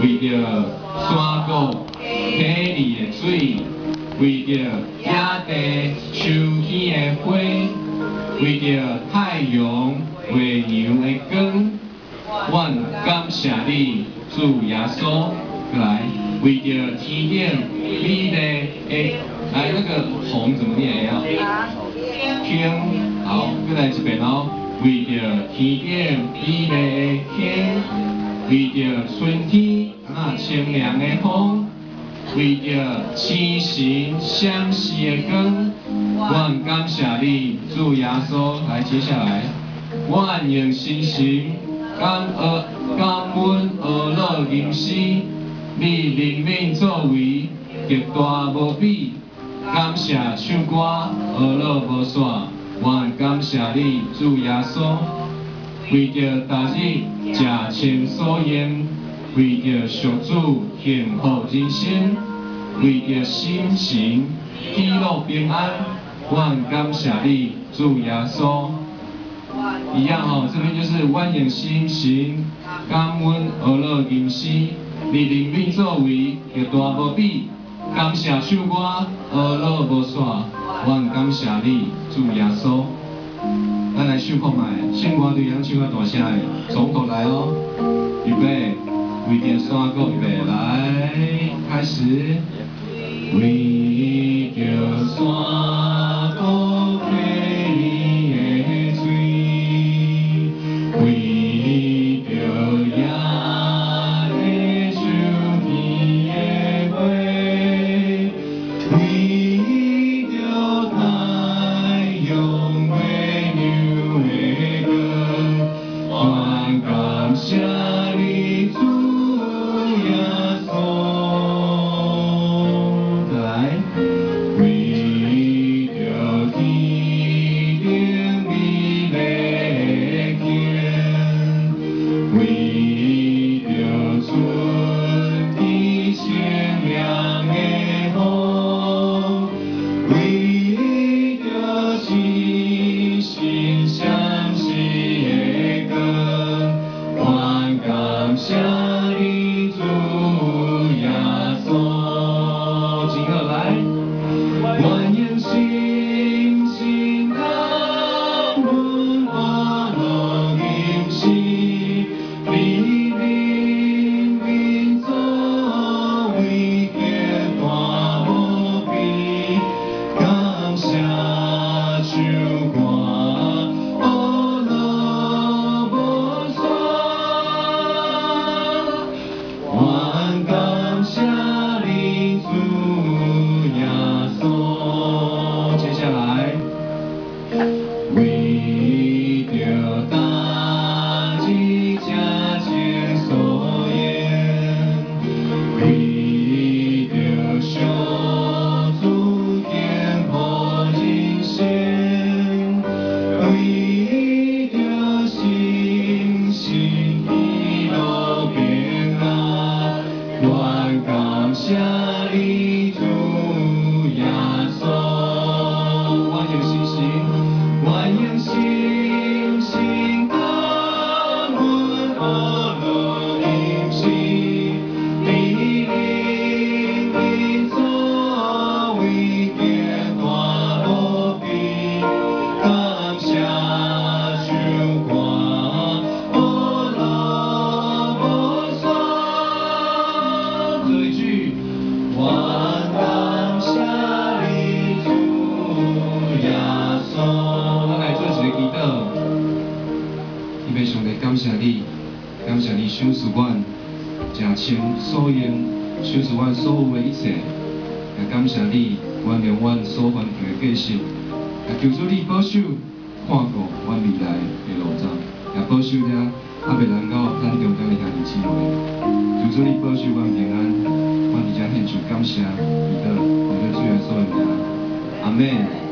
为着山谷溪里的水，为着野地秋天的花，为着太阳月亮的光，阮感谢你，主耶稣。过来，为着天顶美丽的，来那个红怎么念呀？天，好，再来一遍哦。为着天顶美丽的天，为着春天清凉的风，为着星星相似的光，阮感谢你，主耶稣。来，接下来，阮用星星感恩俄勒吟诗，你灵命作为极大无比。感谢唱歌俄勒无煞，阮感谢你，主耶稣。为着逐日食清所用，为着属主幸福人生，为着心情喜乐平安，阮感谢你，主耶稣。一样哦，这边就是阮用心情感恩俄勒吟诗，你灵命作为极大无比。感谢唱歌俄勒无煞，阮感谢你，主耶稣。咱来唱看卖，唱歌对人唱啊大声的，从头来哦。预备，为着山谷，预备来，开始。为着山谷溪里的水，为着野地秋天的花，为着太阳月亮的光，感谢你，主耶稣。为着天顶美丽的天，为着春天清凉的风，为着星星相似的光，阮感谢你，主耶稣。今后来。阮用星星感恩俄勒吟诗，你灵命作为极大无比。感谢唱歌俄勒无煞，阮感谢你，主耶稣。接下来，为着大地家前所言，为着小主天福人生，为着星星喜乐平安，阮感谢你，主耶稣。阮用星星感恩俄勒吟诗，你灵命作为极大无比。感谢唱歌俄勒无煞，最后一句，阮感谢你，主耶稣。预备上帝感谢你，感谢你赏赐阮诚清所用，赏赐阮所有的一切，也感谢你原谅阮所犯罪的过失，也求主你保守看顾阮未来的路走，也保守了还未能到咱中间的兄弟姊妹，求主你保守阮平安，阮伫遮献上感谢，祈祷，奉主耶稣的名，阿门。